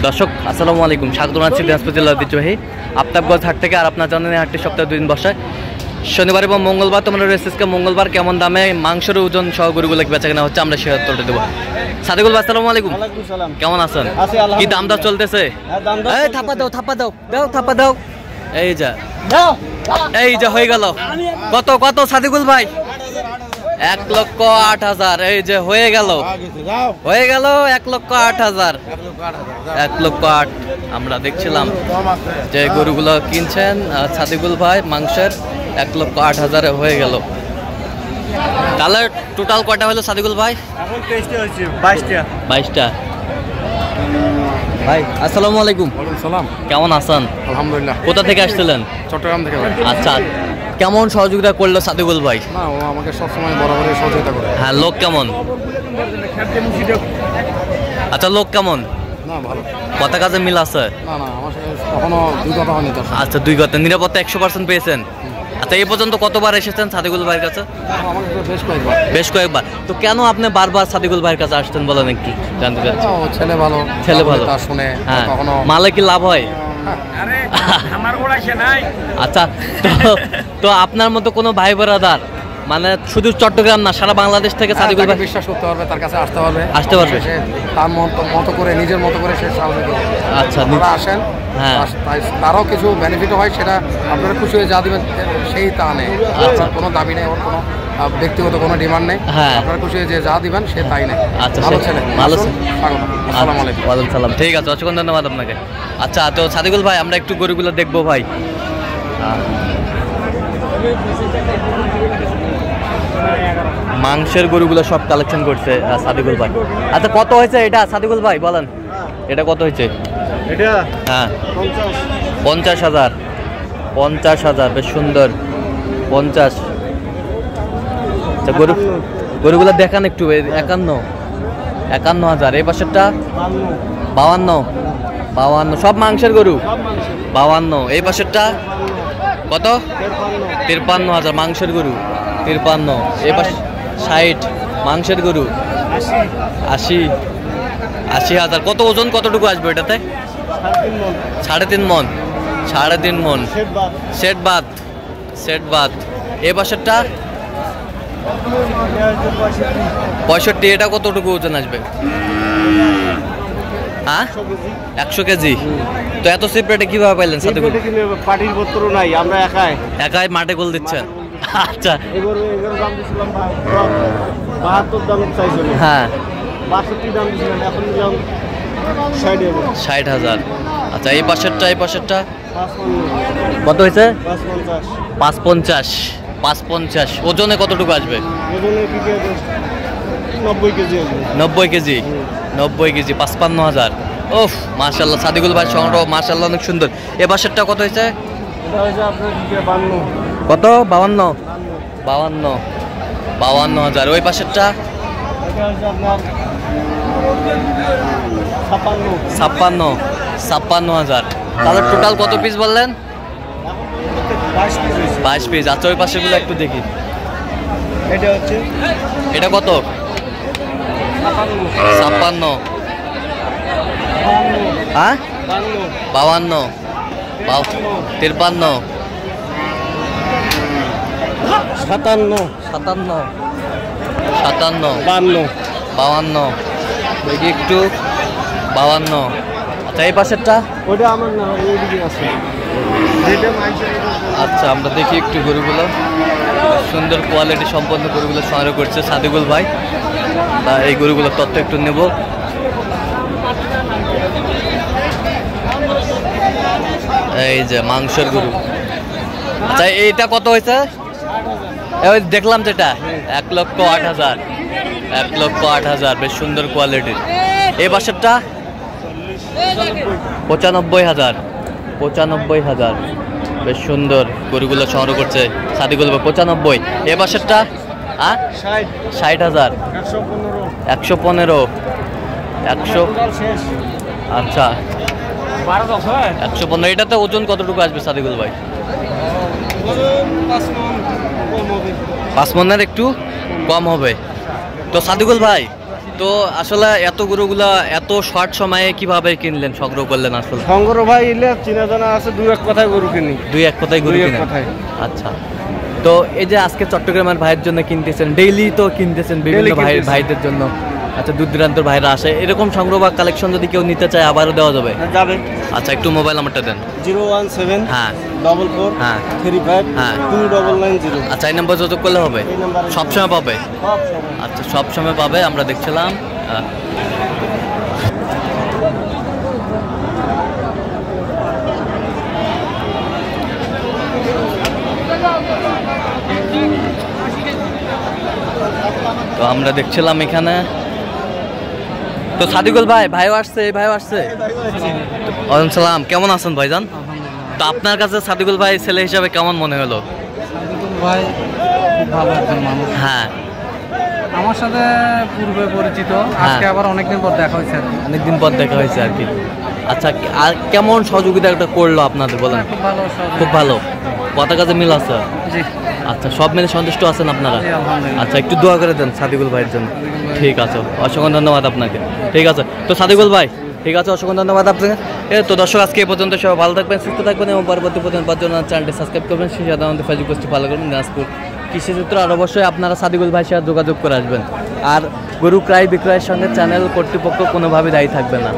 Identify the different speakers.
Speaker 1: দর্শক আসসালামু আলাইকুম, স্বাগত জানাচ্ছি দিনাজপুর জেলার ঐতিহ্যবাহী আফতাবগঞ্জ হাট থেকে। আর আপনার জানেন হাটটি সপ্তাহে 2 দিন বসে, শনিবার এবং মঙ্গলবার। তোমরা রেসিসকে মঙ্গলবার কেমন দামে মাংসের ওজন সহ গরুগুলো বেচা কেনা হচ্ছে আমরা সে উত্তরটা দেবো। সাদিকুল ভাই আসসালামু আলাইকুম। কেমন আছেন? কি দাম দাম চলতেছে? থাপ্পা দাও থাপ্পা দাও দাও থাপ্পা দাও। এই যে হয়ে গেল। কত কত সাদিকুল ভাই? 1,08,000। এই যে হয়ে গেল 1,08,000। 1,08,000 আমরা দেখছিলাম যে গরুগুলো কিনছেন সাদিকুল ভাই মাংসের 1,08,000 হয়ে গেল। তাহলে টোটাল কয়টা হলো সাদিকুল ভাই? 22টা। ভাই আসসালামু আলাইকুম।
Speaker 2: সালাম।
Speaker 1: কেমন আছেন?
Speaker 2: আলহামদুলিল্লাহ।
Speaker 1: কোথা থেকে আসছিলেন?
Speaker 2: চট্টগ্রাম থেকে ভাই।
Speaker 1: আচ্ছা, কেমন সহযোগিতা করলো সাদিকুল ভাই?
Speaker 2: না, ও আমাকে সবসময় বরাবরই সহযোগিতা করে।
Speaker 1: হ্যাঁ, লোক কেমন? আচ্ছা, লোক কেমন?
Speaker 2: না, ভালো।
Speaker 1: কথা কাজে মিল আছে?
Speaker 2: না না, আমার সাথে কখনো দুই কথা হয়নি তার সাথে।
Speaker 1: আচ্ছা, 2 কথা। নিরাপত্তা 100% পেয়েছেন? আচ্ছা, এই পর্যন্ত কতবার এসেছেন সাদিকুল ভাইয়ের কাছে?
Speaker 2: আমার কাছে বেশ কয়েকবার।
Speaker 1: তো কেন আপনি বারবার সাদিকুল ভাইয়ের কাছে আসতেন বলেন একটু জানতে চাচ্ছি।
Speaker 2: ও ছেলে ভালো, তা শুনে
Speaker 1: হ্যাঁ,
Speaker 2: কখনো
Speaker 1: মালে কি লাভ হয়? আচ্ছা, তো আপনার মতো কোনো ভাই ব্রাদার মানে শুধু চট্টগ্রাম না, সারা বাংলাদেশ থেকে সাদিকুল ভাই
Speaker 2: বিশ্বাস করতে পারবে, তার কাছে আসতে পারবে।
Speaker 1: সে
Speaker 2: তার মতো করে, নিজের মতো করে সে সাহায্য করবে।
Speaker 1: আচ্ছা,
Speaker 2: আপনারা আসেন,
Speaker 1: হ্যাঁ,
Speaker 2: তারও কিছু বেনিফিট হয়, সেটা আপনারা খুশি হয়ে যা দিবেন সেই তা নেই। আপনার কোনো দাবি নেই, ওর কোনো ব্যক্তিগত কোনো ডিমান্ড নেই।
Speaker 1: হ্যাঁ,
Speaker 2: আপনারা খুশি হয়ে যে যা দিবেন সে তাই নেই।
Speaker 1: আচ্ছা,
Speaker 2: ভালো ছেলে,
Speaker 1: ভালো।
Speaker 2: স্বাগত। আসসালামু আলাইকুম।
Speaker 1: ওয়ালাইকুম সালাম। ঠিক আছে, অসংখ্য ধন্যবাদ আপনাকে। আচ্ছা, তো সাদিকুল ভাই আমরা একটু গরুগুলো দেখবো ভাই। মাংসের গরুগুলো সব কালেকশন করছে সাদিকুল ভাই। আচ্ছা, কত হয়েছে এটা সাদিকুল ভাই বলেন? এটা কত হয়েছে?
Speaker 2: এটা
Speaker 1: হ্যাঁ, 50,000। 50,000, বেশ সুন্দর। 50। আচ্ছা, গরুগুলো দেখান একটু। 51,000। এই পাশেরটা 52। সব মাংসের গরু 52। এই পাশেরটা কত? 53,000 মাংসের গরু। 53। এই পাশে 60 মাংসের গরু। 80,000। কত ওজন কতটুকু আসবে এটাতে? 3.5 মন। 3.5 মন। সেট বাদ। এই পাশেরটা 65। এটা কতটুকু ওজন আসবে? হ্যাঁ, 100 কেজি। তো এত চিপ রেটে কিভাবে পাইলেন সাদিকুল?
Speaker 3: পার্টির পত্র নাই, আমরা
Speaker 1: একাই মাঠে গোল দিচ্ছেন? আচ্ছা, হ্যাঁ, 60,000। আচ্ছা, এই পাশেরটা কত হয়েছে? 550। ওজনে কতটুকু আসবে? 90 কেজি। 55,000। ওফ, মাশাআল্লাহ সাদিকুল ভাই সংগ্রহ মাশাআল্লাহ অনেক সুন্দর। এ পাশেরটা কত হয়েছে? কত? 52,000। ওই পাশেরটা 56,000। তাহলে টোটাল কত পিস বললেন? 22 পিস। আচ্ছা, ওই পাশেগুলো একটু দেখি। এটা কত? 56। হ্যাঁ, 52, 53, 57, 52 দেখি একটু। 52। আচ্ছা, এই পাশেরটা?
Speaker 3: ওটা আমার না, ওইদিকে আছে।
Speaker 1: আচ্ছা, আমরা দেখি একটু গরুগুলো। সুন্দর কোয়ালিটি সম্পন্ন গরুগুলো সংগ্রহ করছে সাদিকুল ভাই। তা এই গরুগুলোর তথ্য একটু নেব। এই যে মাংসের গরু। আচ্ছা, এইটা কত হয়েছে? ওই দেখলাম যেটা 1,08,000। 1,08,000, বেশ সুন্দর কোয়ালিটির। এই পাশেরটা 95,000। 95,000, বেশ সুন্দর গরুগুলো সংগ্রহ করছে সাদিকুল ভাই। 95। এ পাশেরটা 60,000। 115। 100। আচ্ছা, 115। এটাতে ওজন কতটুকু আসবে সাদিকুল ভাই? 5 মনের একটু কম হবে। তো সাদিকুল ভাই তো আসলে এত গরুগুলা এত শর্ট সময়ে কিভাবে কিনলেন, সংগ্রহ করলেন? আসলে
Speaker 3: শঙ্কর ভাই এলে চিনা জানা আছে, দুই এক কথায় গরু কিনি।
Speaker 1: দুই এক কথায় গরু
Speaker 3: দুই এক
Speaker 1: কিনেন?
Speaker 3: কথায়।
Speaker 1: আচ্ছা, তো এই যে আজকে চট্টগ্রামের ভাইয়ের জন্য কিনতেছেন, ডেইলি তো কিনতেছেন বিভিন্ন
Speaker 3: Daily কিনতেছি।
Speaker 1: ভাইদের জন্য। আচ্ছা, দূর দূরান্তর ভাইরা আসে, এরকম সংগ্রহ বা কালেকশন যদি কেউ নিতে চায় আবারও দেওয়া যাবে?
Speaker 3: যাবে।
Speaker 1: আচ্ছা, একটু মোবাইল নাম্বারটা দেন।
Speaker 3: 017
Speaker 1: হ্যাঁ
Speaker 3: 44
Speaker 1: হ্যাঁ
Speaker 3: 35
Speaker 1: হ্যাঁ।
Speaker 3: 2990।
Speaker 1: আচ্ছা, এই নাম্বার যোগাযোগ করলে হবে?
Speaker 3: এই নাম্বারে
Speaker 1: সবসময় পাবে?
Speaker 3: সব সময়।
Speaker 1: আচ্ছা, সব সময় পাবে। আমরা দেখছিলাম তো আমরা দেখছিলাম এখানে। তো সাদিকুল ভাইও আসছে, এই ভাইও আসছে। ওয়ালাইকুম সালাম, কেমন আছেন ভাইজান? তো আপনার কাছে সাদিকুল ভাই ছেলে হিসাবে কেমন মনে হলো?
Speaker 2: ভাই খুব ভালো একজন মানুষ,
Speaker 1: হ্যাঁ,
Speaker 2: আমার সাথে পূর্বে পরিচিত,
Speaker 1: হ্যাঁ।
Speaker 2: আজকে আবার অনেকদিন পর দেখা হয়েছে আর কি।
Speaker 1: অনেকদিন পর দেখা হয়েছে আর কি। আচ্ছা, আর কেমন সহযোগিতা করলো আপনাদের বলেন?
Speaker 2: খুব ভালো সহযোগিতা।
Speaker 1: খুব ভালো, কথা কাজে মিল আছে?
Speaker 2: জি
Speaker 1: আচ্ছা, সব মিলে সন্তুষ্ট আছেন আপনারা?
Speaker 2: জি, আলহামদুলিল্লাহ।
Speaker 1: আচ্ছা, একটু দোয়া করে দেন সাদিকুল ভাইয়ের জন্য। ঠিক আছে, অসংখ্য ধন্যবাদ আপনাকে। ঠিক আছে, তো সাদিকুল ভাই ঠিক আছে, অসংখ্য ধন্যবাদ আপনাকে। তো দর্শক, আজকে এই পর্যন্ত সবাই ভালো থাকবেন, সুস্থ থাকবেন এবং পরবর্তী পর্যন্ত পাওয়ার জন্য চ্যানেলটি সাবস্ক্রাইব করবেন। সেই সাথে আমাদের ফেসবুক পেজটি ফলো করবেন, দিনাজপুর কৃষিচিত্র। আর অবশ্যই আপনারা সাদিকুল ভাইয়ের সাথে যোগাযোগ করে আসবেন। আর গরু ক্রয় বিক্রয়ের সঙ্গে চ্যানেল কর্তৃপক্ষ কোনোভাবে দায়ী থাকবে না।